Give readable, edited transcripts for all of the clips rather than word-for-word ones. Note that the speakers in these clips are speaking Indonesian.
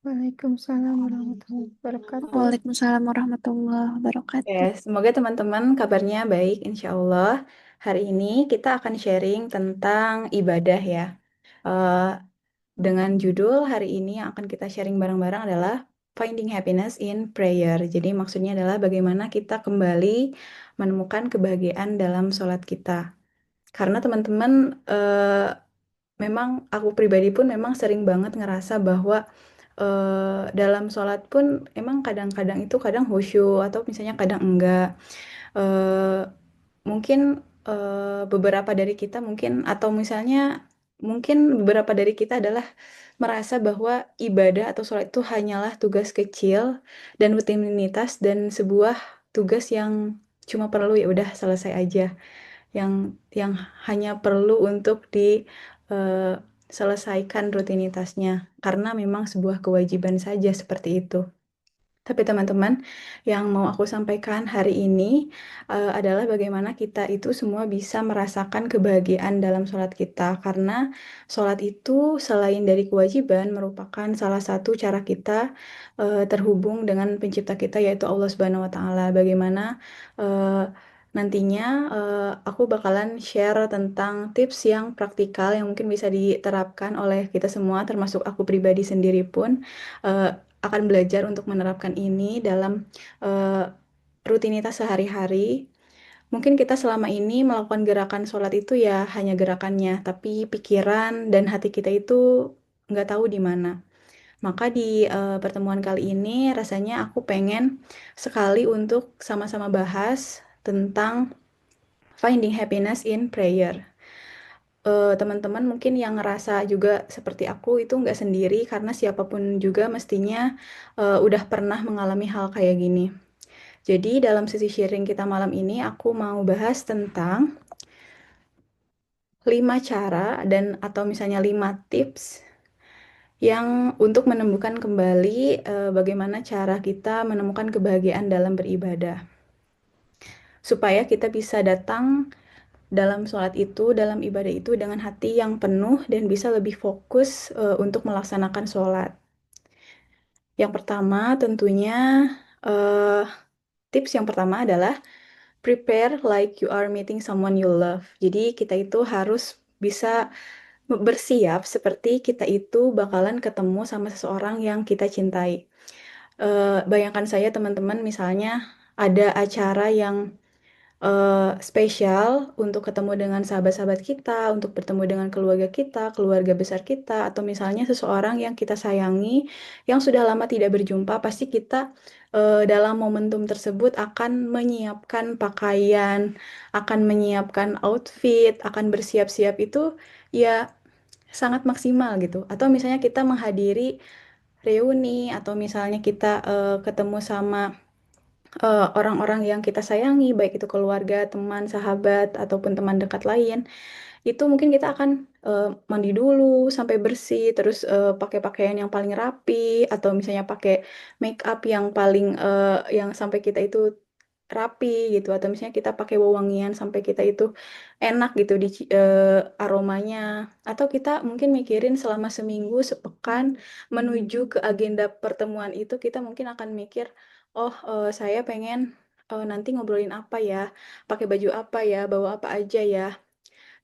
Waalaikumsalam warahmatullahi wabarakatuh. Waalaikumsalam warahmatullahi Ya, wabarakatuh. semoga teman-teman kabarnya baik, insya Allah. Hari ini kita akan sharing tentang ibadah ya. Eh, dengan judul hari ini yang akan kita sharing bareng-bareng adalah Finding Happiness in Prayer. Jadi maksudnya adalah bagaimana kita kembali menemukan kebahagiaan dalam sholat kita. Karena teman-teman, memang aku pribadi pun memang sering banget ngerasa bahwa dalam sholat pun emang kadang-kadang itu kadang khusyuk atau misalnya kadang enggak. Eh, Mungkin beberapa dari kita mungkin atau misalnya mungkin beberapa dari kita adalah merasa bahwa ibadah atau sholat itu hanyalah tugas kecil dan rutinitas dan sebuah tugas yang cuma perlu ya udah selesai aja, yang hanya perlu untuk diselesaikan rutinitasnya karena memang sebuah kewajiban saja seperti itu. Tapi teman-teman, yang mau aku sampaikan hari ini adalah bagaimana kita itu semua bisa merasakan kebahagiaan dalam sholat kita. Karena sholat itu selain dari kewajiban, merupakan salah satu cara kita terhubung dengan pencipta kita, yaitu Allah Subhanahu wa Ta'ala. Bagaimana eh, nantinya aku bakalan share tentang tips yang praktikal yang mungkin bisa diterapkan oleh kita semua, termasuk aku pribadi sendiri pun. eh, akan belajar untuk menerapkan ini dalam eh, rutinitas sehari-hari. Mungkin kita selama ini melakukan gerakan sholat itu ya hanya gerakannya, tapi pikiran dan hati kita itu nggak tahu di mana. Maka di pertemuan kali ini rasanya aku pengen sekali untuk sama-sama bahas tentang finding happiness in prayer. Teman-teman mungkin yang ngerasa juga seperti aku itu nggak sendiri karena siapapun juga mestinya udah pernah mengalami hal kayak gini. Jadi dalam sesi sharing kita malam ini aku mau bahas tentang 5 cara dan atau misalnya 5 tips yang untuk menemukan kembali bagaimana cara kita menemukan kebahagiaan dalam beribadah. Supaya kita bisa datang dalam sholat itu, dalam ibadah itu dengan hati yang penuh dan bisa lebih fokus untuk melaksanakan sholat. Yang pertama tentunya eh, tips yang pertama adalah prepare like you are meeting someone you love. Jadi kita itu harus bisa bersiap seperti kita itu bakalan ketemu sama seseorang yang kita cintai. Bayangkan saya teman-teman misalnya ada acara yang spesial untuk ketemu dengan sahabat-sahabat kita, untuk bertemu dengan keluarga kita, keluarga besar kita, atau misalnya seseorang yang kita sayangi, yang sudah lama tidak berjumpa, pasti kita dalam momentum tersebut akan menyiapkan pakaian, akan menyiapkan outfit, akan bersiap-siap itu ya sangat maksimal gitu. Atau misalnya kita menghadiri reuni, atau misalnya kita ketemu sama orang-orang yang kita sayangi, baik itu keluarga, teman, sahabat, ataupun teman dekat lain, itu mungkin kita akan mandi dulu sampai bersih, terus pakai pakaian yang paling rapi, atau misalnya pakai make up yang paling yang sampai kita itu rapi gitu, atau misalnya kita pakai wewangian sampai kita itu enak gitu di aromanya, atau kita mungkin mikirin selama seminggu, sepekan menuju ke agenda pertemuan itu, kita mungkin akan mikir, oh saya pengen nanti ngobrolin apa ya, pakai baju apa ya, bawa apa aja ya,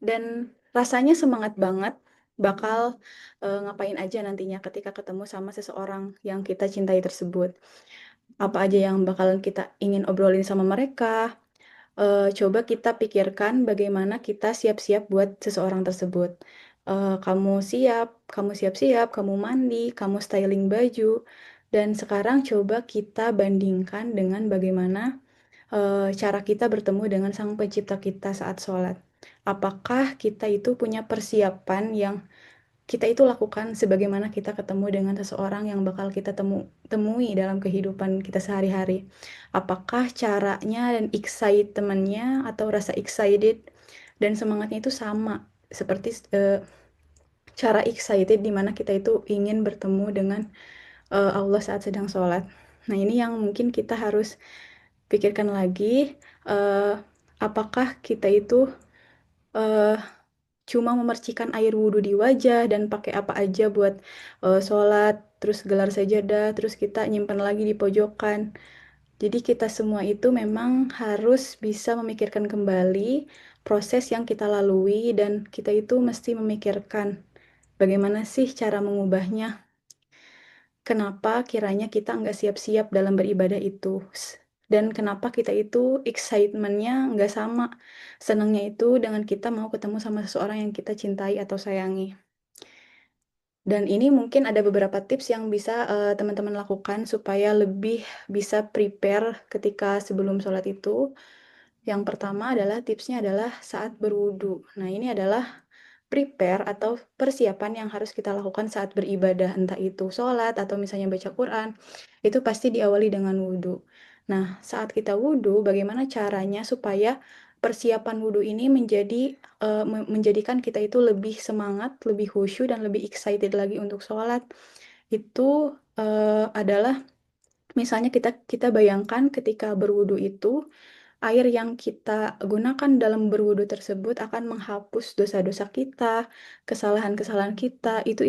dan rasanya semangat banget bakal ngapain aja nantinya ketika ketemu sama seseorang yang kita cintai tersebut. Apa aja yang bakalan kita ingin obrolin sama mereka. Coba kita pikirkan bagaimana kita siap-siap buat seseorang tersebut. Kamu siap-siap, kamu mandi, kamu styling baju. Dan sekarang coba kita bandingkan dengan bagaimana cara kita bertemu dengan Sang Pencipta kita saat sholat. Apakah kita itu punya persiapan yang kita itu lakukan sebagaimana kita ketemu dengan seseorang yang bakal kita temui dalam kehidupan kita sehari-hari? Apakah caranya dan excitementnya atau rasa excited dan semangatnya itu sama seperti cara excited di mana kita itu ingin bertemu dengan Allah saat sedang sholat? Nah, ini yang mungkin kita harus pikirkan lagi, apakah kita itu cuma memercikan air wudhu di wajah dan pakai apa aja buat sholat, terus gelar sajadah, terus kita nyimpan lagi di pojokan. Jadi kita semua itu memang harus bisa memikirkan kembali proses yang kita lalui dan kita itu mesti memikirkan bagaimana sih cara mengubahnya. Kenapa kiranya kita nggak siap-siap dalam beribadah itu? Dan kenapa kita itu excitementnya nggak sama? Senangnya itu dengan kita mau ketemu sama seseorang yang kita cintai atau sayangi. Dan ini mungkin ada beberapa tips yang bisa teman-teman lakukan supaya lebih bisa prepare ketika sebelum sholat itu. Yang pertama adalah tipsnya adalah saat berwudu. Nah, ini adalah prepare atau persiapan yang harus kita lakukan saat beribadah, entah itu sholat atau misalnya baca Quran, itu pasti diawali dengan wudhu. Nah, saat kita wudhu, bagaimana caranya supaya persiapan wudhu ini menjadikan kita itu lebih semangat, lebih khusyuk, dan lebih excited lagi untuk sholat? Itu adalah misalnya kita bayangkan ketika berwudhu itu, air yang kita gunakan dalam berwudu tersebut akan menghapus dosa-dosa kita, kesalahan-kesalahan kita. Itu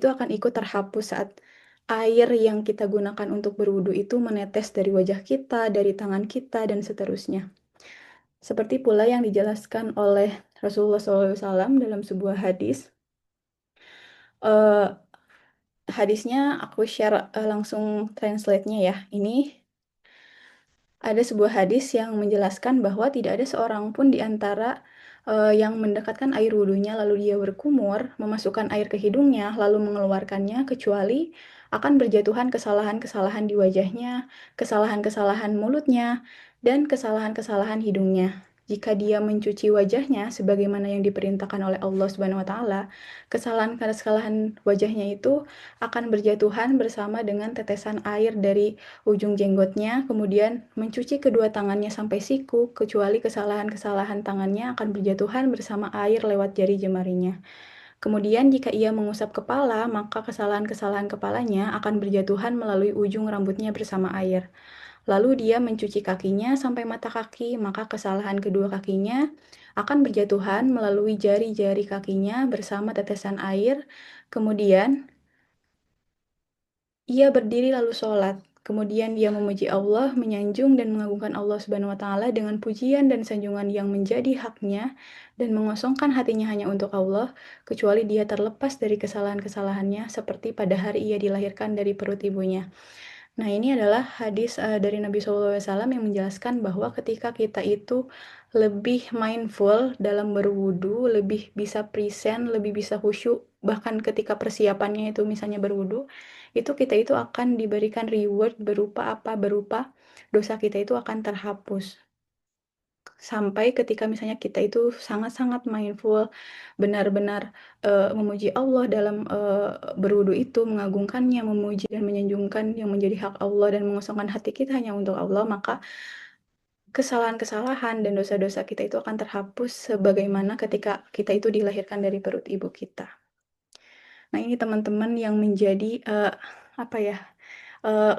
akan ikut terhapus saat air yang kita gunakan untuk berwudu itu menetes dari wajah kita, dari tangan kita, dan seterusnya. Seperti pula yang dijelaskan oleh Rasulullah SAW dalam sebuah hadis. Eh, Hadisnya aku share langsung translate-nya ya. Ini ada sebuah hadis yang menjelaskan bahwa tidak ada seorang pun di antara yang mendekatkan air wudhunya lalu dia berkumur, memasukkan air ke hidungnya lalu mengeluarkannya kecuali akan berjatuhan kesalahan-kesalahan di wajahnya, kesalahan-kesalahan mulutnya, dan kesalahan-kesalahan hidungnya. Jika dia mencuci wajahnya sebagaimana yang diperintahkan oleh Allah Subhanahu wa taala, kesalahan-kesalahan wajahnya itu akan berjatuhan bersama dengan tetesan air dari ujung jenggotnya, kemudian mencuci kedua tangannya sampai siku, kecuali kesalahan-kesalahan tangannya akan berjatuhan bersama air lewat jari jemarinya. Kemudian jika ia mengusap kepala, maka kesalahan-kesalahan kepalanya akan berjatuhan melalui ujung rambutnya bersama air. Lalu dia mencuci kakinya sampai mata kaki, maka kesalahan kedua kakinya akan berjatuhan melalui jari-jari kakinya bersama tetesan air. Kemudian ia berdiri lalu sholat. Kemudian dia memuji Allah, menyanjung dan mengagungkan Allah Subhanahu wa taala dengan pujian dan sanjungan yang menjadi haknya dan mengosongkan hatinya hanya untuk Allah, kecuali dia terlepas dari kesalahan-kesalahannya seperti pada hari ia dilahirkan dari perut ibunya. Nah, ini adalah hadis dari Nabi SAW yang menjelaskan bahwa ketika kita itu lebih mindful dalam berwudu, lebih bisa present, lebih bisa khusyuk, bahkan ketika persiapannya itu misalnya berwudu, itu kita itu akan diberikan reward berupa apa? Berupa dosa kita itu akan terhapus. Sampai ketika misalnya kita itu sangat-sangat mindful, benar-benar memuji Allah dalam berwudu itu, mengagungkannya, memuji dan menyanjungkan yang menjadi hak Allah dan mengosongkan hati kita hanya untuk Allah, maka kesalahan-kesalahan dan dosa-dosa kita itu akan terhapus sebagaimana ketika kita itu dilahirkan dari perut ibu kita. Nah, ini teman-teman yang menjadi apa ya?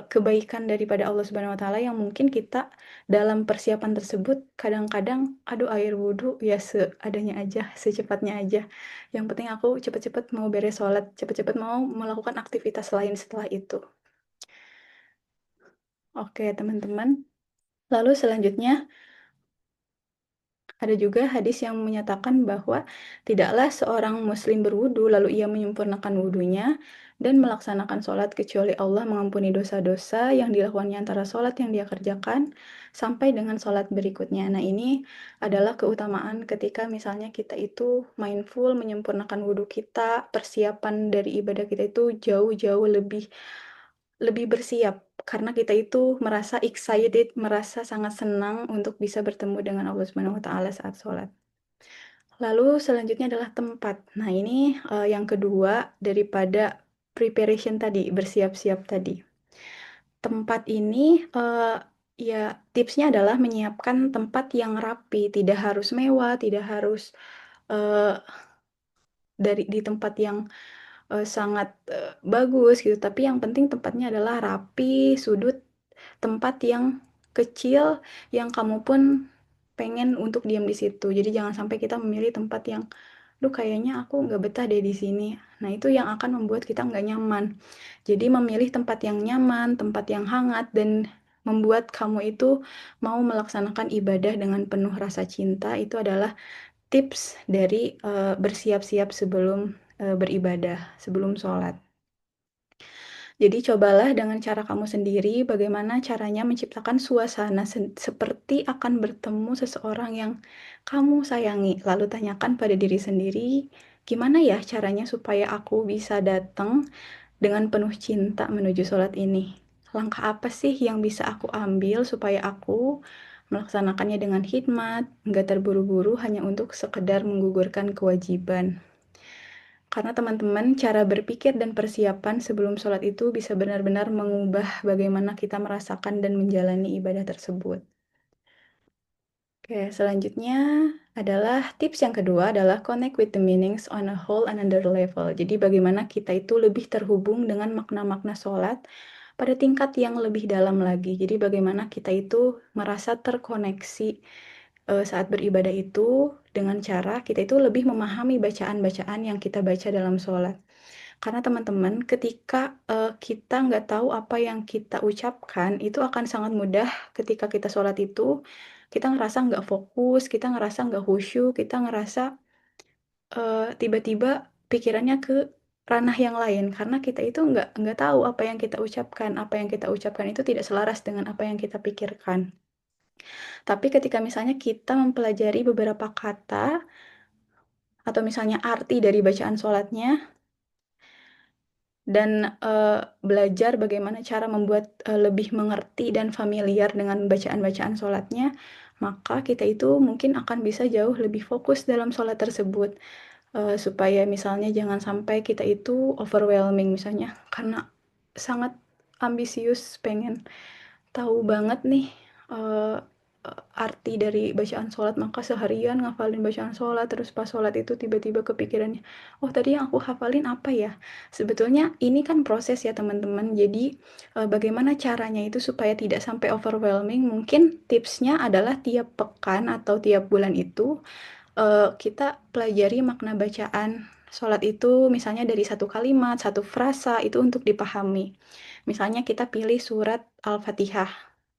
Kebaikan daripada Allah Subhanahu wa taala yang mungkin kita dalam persiapan tersebut kadang-kadang aduh air wudhu ya seadanya aja, secepatnya aja. Yang penting aku cepet-cepet mau beres sholat, cepet-cepet mau melakukan aktivitas lain setelah itu. Oke, teman-teman. Lalu selanjutnya ada juga hadis yang menyatakan bahwa tidaklah seorang muslim berwudu lalu ia menyempurnakan wudunya dan melaksanakan sholat kecuali Allah mengampuni dosa-dosa yang dilakukannya antara sholat yang dia kerjakan sampai dengan sholat berikutnya. Nah, ini adalah keutamaan ketika misalnya kita itu mindful menyempurnakan wudu kita, persiapan dari ibadah kita itu jauh-jauh lebih bersiap karena kita itu merasa excited, merasa sangat senang untuk bisa bertemu dengan Allah Subhanahu wa taala saat sholat. Lalu selanjutnya adalah tempat. Nah, ini yang kedua daripada preparation tadi, bersiap-siap tadi. Tempat ini ya tipsnya adalah menyiapkan tempat yang rapi, tidak harus mewah, tidak harus uh, di tempat yang sangat bagus gitu, tapi yang penting tempatnya adalah rapi, sudut tempat yang kecil yang kamu pun pengen untuk diam di situ. Jadi jangan sampai kita memilih tempat yang "Duh kayaknya aku nggak betah deh di sini." Nah itu yang akan membuat kita nggak nyaman. Jadi memilih tempat yang nyaman, tempat yang hangat, dan membuat kamu itu mau melaksanakan ibadah dengan penuh rasa cinta, itu adalah tips dari, bersiap-siap sebelum, beribadah, sebelum sholat. Jadi cobalah dengan cara kamu sendiri bagaimana caranya menciptakan suasana seperti akan bertemu seseorang yang kamu sayangi. Lalu tanyakan pada diri sendiri, gimana ya caranya supaya aku bisa datang dengan penuh cinta menuju sholat ini? Langkah apa sih yang bisa aku ambil supaya aku melaksanakannya dengan hikmat, nggak terburu-buru hanya untuk sekedar menggugurkan kewajiban. Karena teman-teman, cara berpikir dan persiapan sebelum sholat itu bisa benar-benar mengubah bagaimana kita merasakan dan menjalani ibadah tersebut. Oke, selanjutnya adalah tips yang kedua adalah connect with the meanings on a whole another level. Jadi bagaimana kita itu lebih terhubung dengan makna-makna sholat pada tingkat yang lebih dalam lagi. Jadi bagaimana kita itu merasa terkoneksi saat beribadah itu dengan cara kita itu lebih memahami bacaan-bacaan yang kita baca dalam sholat. Karena teman-teman, ketika, kita nggak tahu apa yang kita ucapkan, itu akan sangat mudah ketika kita sholat itu, kita ngerasa nggak fokus, kita ngerasa nggak khusyuk, kita ngerasa, tiba-tiba pikirannya ke ranah yang lain, karena kita itu nggak tahu apa yang kita ucapkan itu tidak selaras dengan apa yang kita pikirkan. Tapi ketika misalnya kita mempelajari beberapa kata, atau misalnya arti dari bacaan sholatnya, dan, belajar bagaimana cara membuat, lebih mengerti dan familiar dengan bacaan-bacaan sholatnya, maka kita itu mungkin akan bisa jauh lebih fokus dalam sholat tersebut. Supaya misalnya jangan sampai kita itu overwhelming misalnya, karena sangat ambisius pengen tahu banget nih, eee arti dari bacaan sholat, maka seharian ngafalin bacaan sholat, terus pas sholat itu tiba-tiba kepikirannya, "Oh tadi yang aku hafalin apa ya?" Sebetulnya ini kan proses ya teman-teman, jadi, bagaimana caranya itu supaya tidak sampai overwhelming, mungkin tipsnya adalah tiap pekan atau tiap bulan itu, kita pelajari makna bacaan sholat itu misalnya dari satu kalimat, satu frasa, itu untuk dipahami. Misalnya kita pilih surat Al-Fatihah.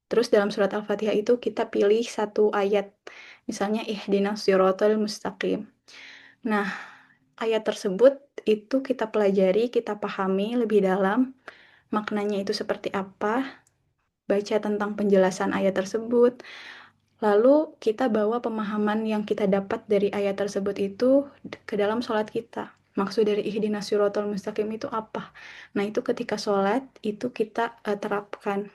Terus dalam surat Al-Fatihah itu kita pilih satu ayat, misalnya ihdinas siratal mustaqim. Nah, ayat tersebut itu kita pelajari, kita pahami lebih dalam, maknanya itu seperti apa, baca tentang penjelasan ayat tersebut, lalu kita bawa pemahaman yang kita dapat dari ayat tersebut itu ke dalam sholat kita. Maksud dari ihdinas siratal mustaqim itu apa? Nah, itu ketika sholat, itu kita terapkan.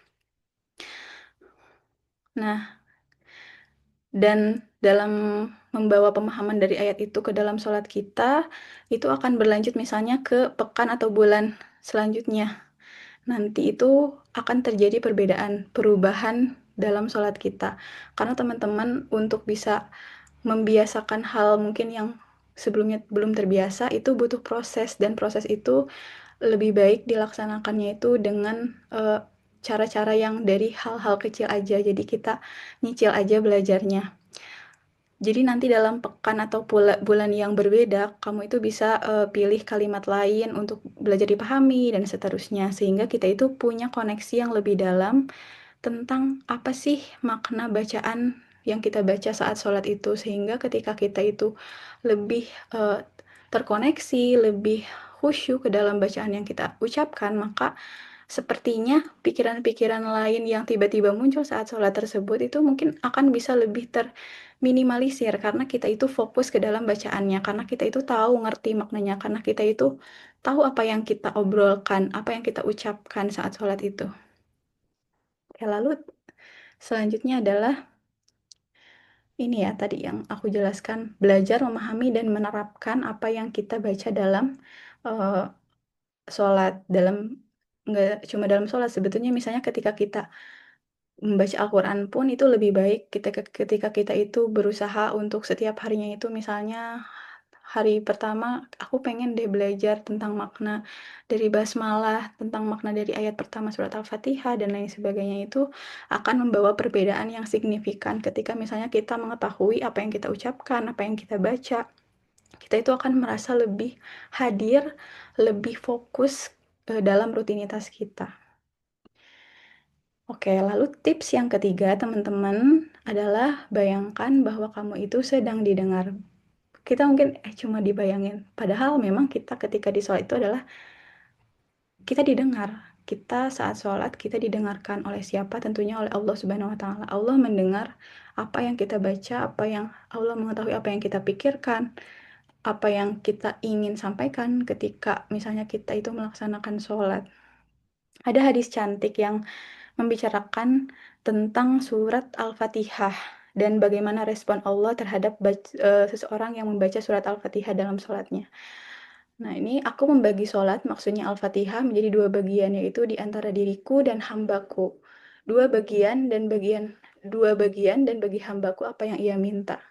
Nah, dan dalam membawa pemahaman dari ayat itu ke dalam sholat kita, itu akan berlanjut misalnya ke pekan atau bulan selanjutnya. Nanti itu akan terjadi perubahan dalam sholat kita. Karena teman-teman untuk bisa membiasakan hal mungkin yang sebelumnya belum terbiasa, itu butuh proses, dan proses itu lebih baik dilaksanakannya itu dengan, cara-cara yang dari hal-hal kecil aja. Jadi kita nyicil aja belajarnya. Jadi nanti dalam pekan atau bulan yang berbeda, kamu itu bisa, pilih kalimat lain untuk belajar dipahami dan seterusnya. Sehingga kita itu punya koneksi yang lebih dalam tentang apa sih makna bacaan yang kita baca saat sholat itu. Sehingga ketika kita itu lebih, terkoneksi, lebih khusyuk ke dalam bacaan yang kita ucapkan, maka sepertinya pikiran-pikiran lain yang tiba-tiba muncul saat sholat tersebut itu mungkin akan bisa lebih terminimalisir karena kita itu fokus ke dalam bacaannya, karena kita itu tahu ngerti maknanya, karena kita itu tahu apa yang kita obrolkan, apa yang kita ucapkan saat sholat itu. Oke, lalu selanjutnya adalah ini ya tadi yang aku jelaskan, belajar memahami dan menerapkan apa yang kita baca dalam, eee, sholat, nggak cuma dalam sholat, sebetulnya misalnya ketika kita membaca Al-Quran pun itu lebih baik ketika kita itu berusaha untuk setiap harinya itu misalnya hari pertama aku pengen deh belajar tentang makna dari basmalah, tentang makna dari ayat pertama surat Al-Fatihah dan lain sebagainya, itu akan membawa perbedaan yang signifikan ketika misalnya kita mengetahui apa yang kita ucapkan, apa yang kita baca. kita itu akan merasa lebih hadir, lebih fokus dalam rutinitas kita. Oke, lalu tips yang ketiga, teman-teman, adalah bayangkan bahwa kamu itu sedang didengar. Kita mungkin cuma dibayangin, padahal memang kita ketika di sholat itu adalah kita didengar. Kita saat sholat, kita didengarkan oleh siapa? Tentunya oleh Allah Subhanahu wa Ta'ala. Allah mendengar apa yang kita baca, Allah mengetahui apa yang kita pikirkan, apa yang kita ingin sampaikan ketika misalnya kita itu melaksanakan sholat. Ada hadis cantik yang membicarakan tentang surat Al-Fatihah dan bagaimana respon Allah terhadap seseorang yang membaca surat Al-Fatihah dalam sholatnya. Nah, ini aku membagi sholat, maksudnya Al-Fatihah menjadi dua bagian, yaitu di antara diriku dan hambaku. Dua bagian dan bagi hambaku apa yang ia minta.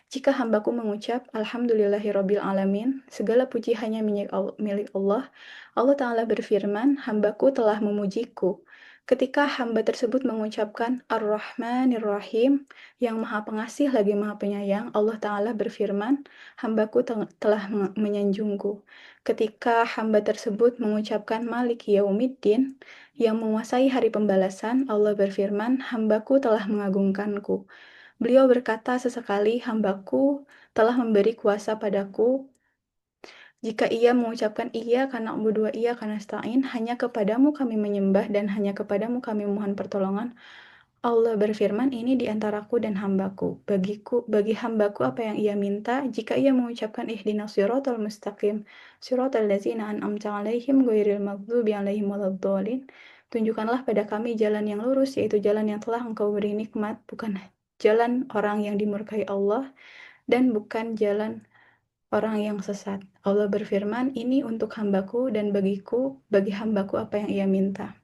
Jika hambaku mengucap, Alhamdulillahirabbil alamin, segala puji hanya milik Allah. Allah Ta'ala berfirman, hambaku telah memujiku. Ketika hamba tersebut mengucapkan Ar-Rahmanir-Rahim, yang maha pengasih lagi maha penyayang, Allah Ta'ala berfirman, hambaku telah menyanjungku. Ketika hamba tersebut mengucapkan Malik Yaumiddin, yang menguasai hari pembalasan, Allah berfirman, hambaku telah mengagungkanku. Beliau berkata, sesekali hambaku telah memberi kuasa padaku. Jika ia mengucapkan iya karena ubudua iya karena stain, hanya kepadamu kami menyembah dan hanya kepadamu kami mohon pertolongan. Allah berfirman, ini di antaraku dan hambaku. Bagi hambaku apa yang ia minta, jika ia mengucapkan ihdinas siratal mustaqim, siratal ladzina an'amta alaihim ghairil maghdubi alaihim waladdallin. Tunjukkanlah pada kami jalan yang lurus, yaitu jalan yang telah Engkau beri nikmat, bukan jalan orang yang dimurkai Allah dan bukan jalan orang yang sesat. Allah berfirman, ini untuk hambaku dan bagi hambaku apa yang ia minta.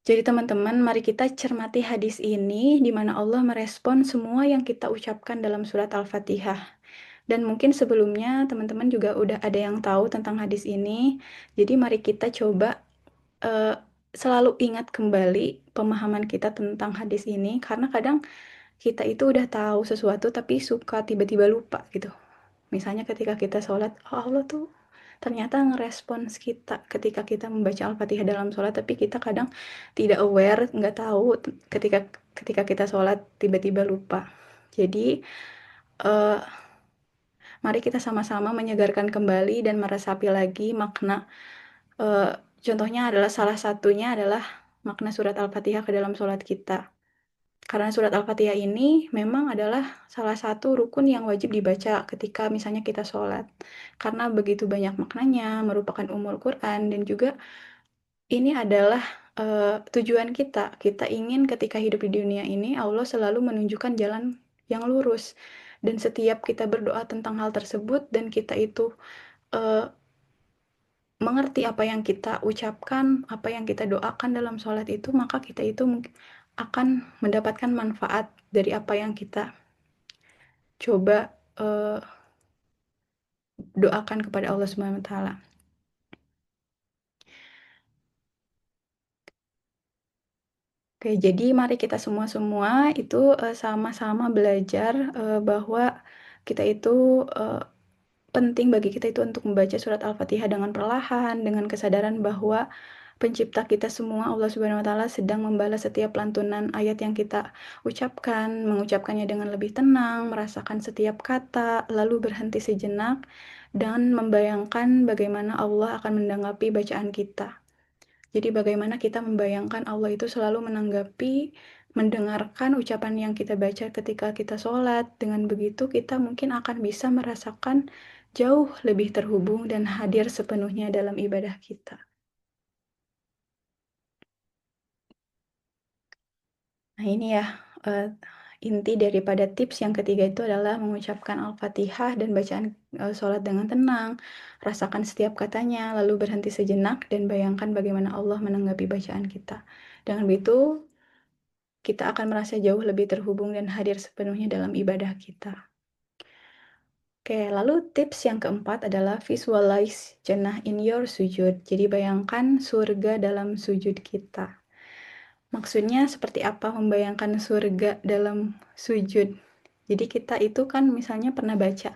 Jadi teman-teman, mari kita cermati hadis ini di mana Allah merespon semua yang kita ucapkan dalam surat Al-Fatihah. Dan mungkin sebelumnya teman-teman juga udah ada yang tahu tentang hadis ini. Jadi mari kita coba selalu ingat kembali pemahaman kita tentang hadis ini, karena kadang kita itu udah tahu sesuatu tapi suka tiba-tiba lupa gitu. Misalnya ketika kita sholat, oh Allah tuh ternyata ngerespons kita ketika kita membaca Al-Fatihah dalam sholat, tapi kita kadang tidak aware, nggak tahu ketika ketika kita sholat tiba-tiba lupa. Jadi eh, mari kita sama-sama menyegarkan kembali dan meresapi lagi makna. eh, Contohnya adalah salah satunya adalah makna surat Al-Fatihah ke dalam sholat kita. Karena surat Al-Fatihah ini memang adalah salah satu rukun yang wajib dibaca ketika misalnya kita sholat. Karena begitu banyak maknanya, merupakan umul Quran, dan juga ini adalah tujuan kita. Kita ingin ketika hidup di dunia ini, Allah selalu menunjukkan jalan yang lurus. Dan setiap kita berdoa tentang hal tersebut, dan kita itu uh, mengerti apa yang kita ucapkan, apa yang kita doakan dalam sholat itu, maka kita itu akan mendapatkan manfaat dari apa yang kita coba uh, doakan kepada Allah Subhanahu wa Ta'ala. Oke, jadi mari kita semua-semua itu sama-sama belajar bahwa kita itu uh, penting bagi kita itu untuk membaca surat Al-Fatihah dengan perlahan, dengan kesadaran bahwa Pencipta kita semua, Allah Subhanahu wa Ta'ala, sedang membalas setiap lantunan ayat yang kita ucapkan, mengucapkannya dengan lebih tenang, merasakan setiap kata, lalu berhenti sejenak, dan membayangkan bagaimana Allah akan menanggapi bacaan kita. Jadi bagaimana kita membayangkan Allah itu selalu mendengarkan ucapan yang kita baca ketika kita sholat. Dengan begitu kita mungkin akan bisa merasakan jauh lebih terhubung dan hadir sepenuhnya dalam ibadah kita. Nah ini ya, eh, inti daripada tips yang ketiga itu adalah mengucapkan Al-Fatihah dan bacaan sholat dengan tenang, rasakan setiap katanya, lalu berhenti sejenak dan bayangkan bagaimana Allah menanggapi bacaan kita. Dengan begitu, kita akan merasa jauh lebih terhubung dan hadir sepenuhnya dalam ibadah kita. Oke, lalu tips yang keempat adalah visualize Jannah in your sujud. Jadi bayangkan surga dalam sujud kita. Maksudnya seperti apa membayangkan surga dalam sujud? Jadi kita itu kan misalnya pernah baca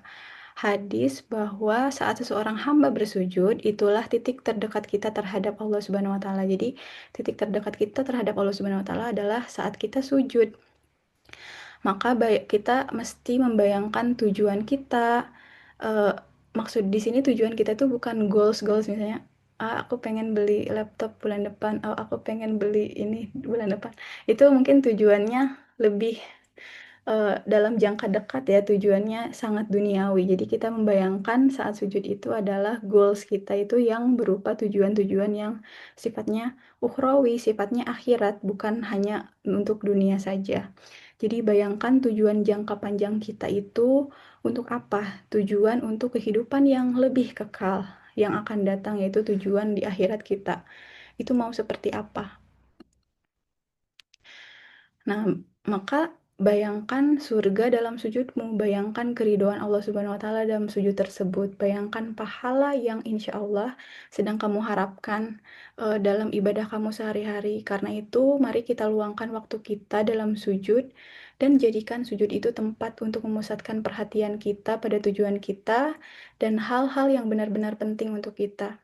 hadis bahwa saat seseorang hamba bersujud, itulah titik terdekat kita terhadap Allah Subhanahu wa taala. Jadi, titik terdekat kita terhadap Allah Subhanahu wa taala adalah saat kita sujud. Maka kita mesti membayangkan tujuan kita, eee, maksud di sini tujuan kita tuh bukan goals-goals misalnya, aku pengen beli laptop bulan depan, aku pengen beli ini bulan depan." Itu mungkin tujuannya lebih dalam jangka dekat ya, tujuannya sangat duniawi. Jadi kita membayangkan saat sujud itu adalah goals kita itu yang berupa tujuan-tujuan yang sifatnya ukhrawi, sifatnya akhirat, bukan hanya untuk dunia saja. Jadi bayangkan tujuan jangka panjang kita itu untuk apa? Tujuan untuk kehidupan yang lebih kekal, yang akan datang, yaitu tujuan di akhirat kita. Itu mau seperti apa? Nah, maka bayangkan surga dalam sujudmu, bayangkan keridhaan Allah Subhanahu wa taala dalam sujud tersebut, bayangkan pahala yang insya Allah sedang kamu harapkan, dalam ibadah kamu sehari-hari. Karena itu, mari kita luangkan waktu kita dalam sujud dan jadikan sujud itu tempat untuk memusatkan perhatian kita pada tujuan kita dan hal-hal yang benar-benar penting untuk kita.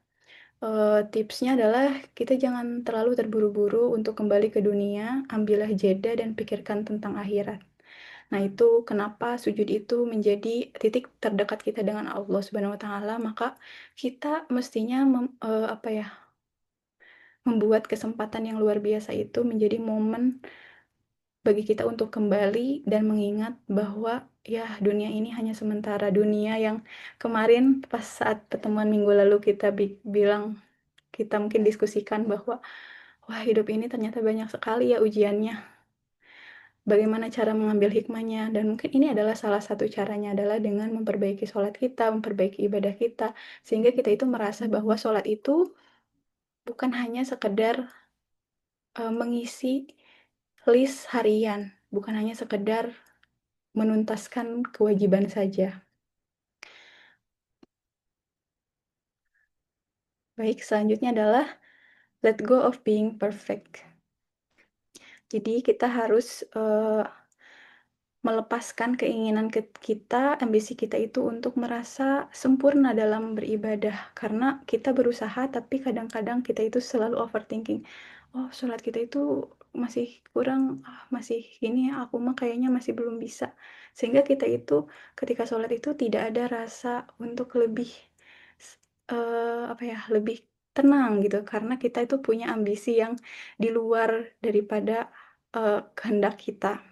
Tipsnya adalah kita jangan terlalu terburu-buru untuk kembali ke dunia, ambillah jeda dan pikirkan tentang akhirat. Nah, itu kenapa sujud itu menjadi titik terdekat kita dengan Allah Subhanahu wa taala, maka kita mestinya apa ya, membuat kesempatan yang luar biasa itu menjadi momen bagi kita untuk kembali dan mengingat bahwa, ya dunia ini hanya sementara. Dunia yang kemarin pas saat pertemuan minggu lalu kita bilang kita mungkin diskusikan bahwa, wah hidup ini ternyata banyak sekali ya ujiannya. Bagaimana cara mengambil hikmahnya dan mungkin ini adalah salah satu caranya adalah dengan memperbaiki sholat kita, memperbaiki ibadah kita, sehingga kita itu merasa bahwa sholat itu bukan hanya sekedar, mengisi list harian, bukan hanya sekedar menuntaskan kewajiban saja. Baik, selanjutnya adalah let go of being perfect. Jadi kita harus, melepaskan keinginan kita, ambisi kita itu untuk merasa sempurna dalam beribadah. Karena kita berusaha, tapi kadang-kadang kita itu selalu overthinking. Oh, sholat kita itu masih kurang, masih gini ya, aku mah kayaknya masih belum bisa. Sehingga kita itu ketika sholat itu tidak ada rasa untuk lebih, apa ya, lebih tenang gitu. Karena kita itu punya ambisi yang di luar daripada, kehendak kita.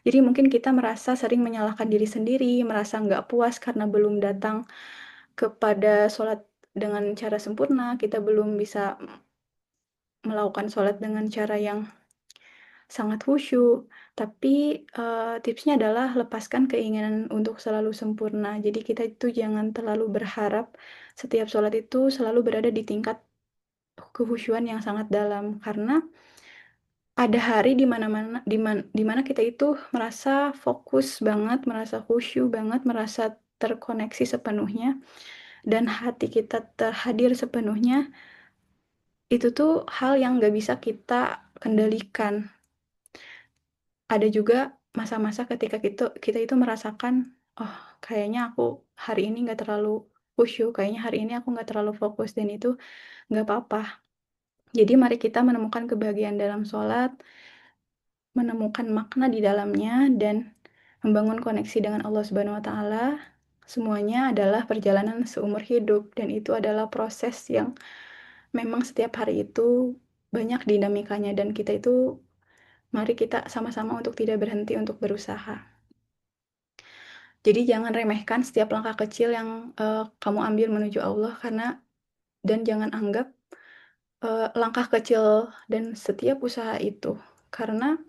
Jadi mungkin kita merasa sering menyalahkan diri sendiri, merasa nggak puas karena belum datang kepada sholat dengan cara sempurna, kita belum bisa melakukan sholat dengan cara yang sangat khusyuk. Tapi, tipsnya adalah lepaskan keinginan untuk selalu sempurna. Jadi kita itu jangan terlalu berharap setiap sholat itu selalu berada di tingkat kekhusyuan yang sangat dalam, karena ada hari di mana kita itu merasa fokus banget, merasa khusyuk banget, merasa terkoneksi sepenuhnya, dan hati kita terhadir sepenuhnya, itu tuh hal yang nggak bisa kita kendalikan. Ada juga masa-masa ketika kita itu merasakan, "Oh, kayaknya aku hari ini nggak terlalu khusyuk, kayaknya hari ini aku nggak terlalu fokus," dan itu nggak apa-apa. Jadi mari kita menemukan kebahagiaan dalam sholat, menemukan makna di dalamnya dan membangun koneksi dengan Allah Subhanahu wa taala. Semuanya adalah perjalanan seumur hidup dan itu adalah proses yang memang setiap hari itu banyak dinamikanya dan kita itu mari kita sama-sama untuk tidak berhenti untuk berusaha. Jadi jangan remehkan setiap langkah kecil yang, kamu ambil menuju Allah dan jangan anggap, langkah kecil dan setiap usaha itu, karena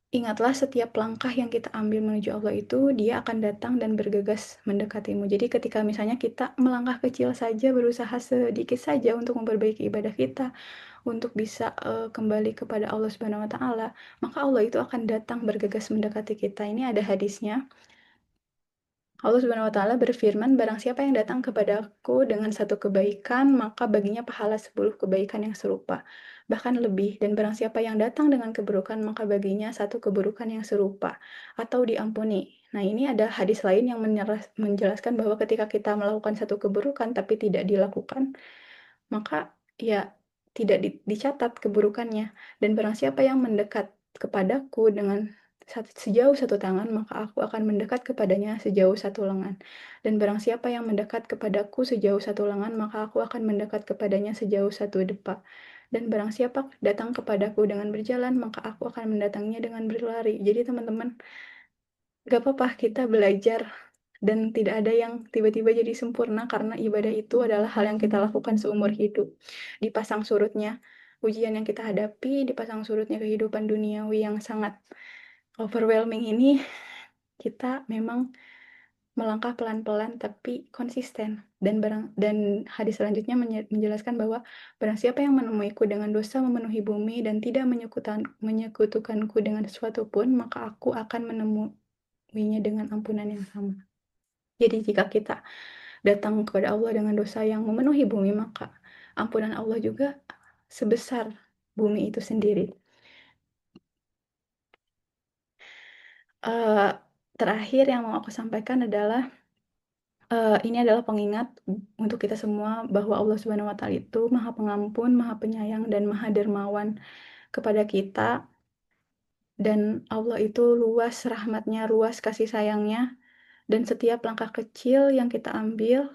ingatlah setiap langkah yang kita ambil menuju Allah itu, Dia akan datang dan bergegas mendekatimu. Jadi ketika misalnya kita melangkah kecil saja, berusaha sedikit saja untuk memperbaiki ibadah kita, untuk bisa, kembali kepada Allah Subhanahu wa taala, maka Allah itu akan datang bergegas mendekati kita. Ini ada hadisnya, Allah Subhanahu wa taala berfirman, "Barang siapa yang datang kepadaku dengan satu kebaikan, maka baginya pahala 10 kebaikan yang serupa, bahkan lebih. Dan barang siapa yang datang dengan keburukan, maka baginya satu keburukan yang serupa, atau diampuni." Nah, ini ada hadis lain yang menjelaskan bahwa ketika kita melakukan satu keburukan tapi tidak dilakukan, maka ya tidak dicatat keburukannya. Dan barang siapa yang mendekat kepadaku dengan sejauh satu tangan, maka aku akan mendekat kepadanya sejauh satu lengan. Dan barang siapa yang mendekat kepadaku sejauh satu lengan, maka aku akan mendekat kepadanya sejauh satu depa. Dan barang siapa datang kepadaku dengan berjalan, maka aku akan mendatanginya dengan berlari. Jadi teman-teman, gak apa-apa kita belajar dan tidak ada yang tiba-tiba jadi sempurna karena ibadah itu adalah hal yang kita lakukan seumur hidup. Dipasang surutnya ujian yang kita hadapi, dipasang surutnya kehidupan duniawi yang sangat overwhelming ini, kita memang melangkah pelan-pelan tapi konsisten. Dan hadis selanjutnya menjelaskan bahwa barang siapa yang menemuiku dengan dosa memenuhi bumi dan tidak menyekutukanku dengan sesuatu pun, maka aku akan menemuinya dengan ampunan yang sama. Jadi jika kita datang kepada Allah dengan dosa yang memenuhi bumi, maka ampunan Allah juga sebesar bumi itu sendiri. Uh, Terakhir yang mau aku sampaikan adalah ini adalah pengingat untuk kita semua bahwa Allah Subhanahu wa Ta'ala itu Maha Pengampun, Maha Penyayang, dan Maha Dermawan kepada kita. Dan Allah itu luas rahmatnya, luas kasih sayangnya, dan setiap langkah kecil yang kita ambil,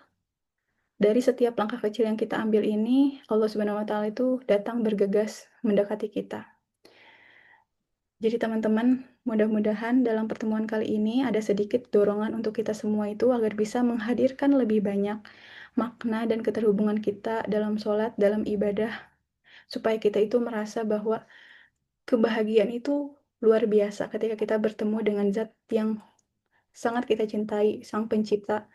dari setiap langkah kecil yang kita ambil ini, Allah Subhanahu wa Ta'ala itu datang bergegas mendekati kita. Jadi teman-teman, mudah-mudahan dalam pertemuan kali ini ada sedikit dorongan untuk kita semua itu agar bisa menghadirkan lebih banyak makna dan keterhubungan kita dalam sholat, dalam ibadah, supaya kita itu merasa bahwa kebahagiaan itu luar biasa ketika kita bertemu dengan zat yang sangat kita cintai, Sang Pencipta,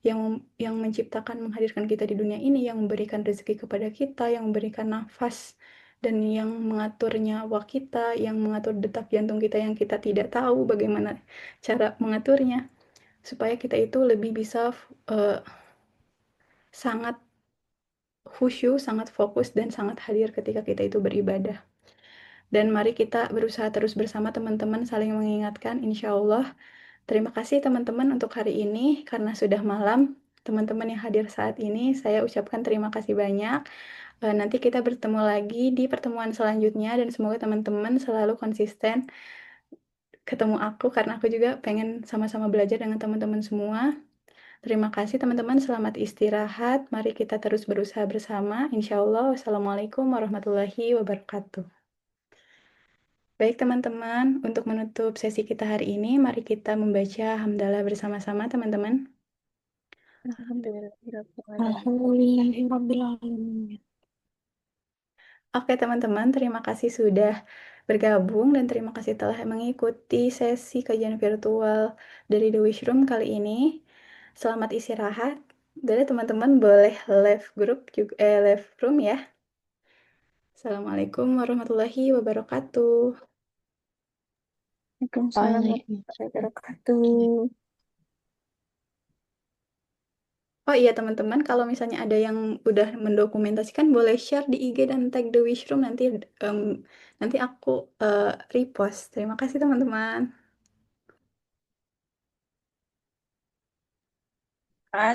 yang menciptakan, menghadirkan kita di dunia ini, yang memberikan rezeki kepada kita, yang memberikan nafas, dan yang mengatur nyawa kita, yang mengatur detak jantung kita yang kita tidak tahu bagaimana cara mengaturnya, supaya kita itu lebih bisa sangat khusyuk, sangat fokus, dan sangat hadir ketika kita itu beribadah. Dan mari kita berusaha terus bersama teman-teman saling mengingatkan, insya Allah. Terima kasih teman-teman untuk hari ini, karena sudah malam. Teman-teman yang hadir saat ini, saya ucapkan terima kasih banyak. Nanti kita bertemu lagi di pertemuan selanjutnya, dan semoga teman-teman selalu konsisten ketemu aku, karena aku juga pengen sama-sama belajar dengan teman-teman semua. Terima kasih teman-teman, selamat istirahat. Mari kita terus berusaha bersama. Insya Allah, wassalamualaikum warahmatullahi wabarakatuh. Baik teman-teman, untuk menutup sesi kita hari ini, mari kita membaca hamdalah bersama-sama teman-teman. Alhamdulillahirrabbilalamin. Oke teman-teman, terima kasih sudah bergabung dan terima kasih telah mengikuti sesi kajian virtual dari The Wish Room kali ini. Selamat istirahat. Jadi teman-teman boleh live group juga, live room ya. Assalamualaikum warahmatullahi wabarakatuh. Waalaikumsalam warahmatullahi Waalaikumsalam. wabarakatuh. Oh iya teman-teman, kalau misalnya ada yang udah mendokumentasikan boleh share di IG dan tag The Wish Room, nanti aku repost. Terima kasih teman-teman. Ah,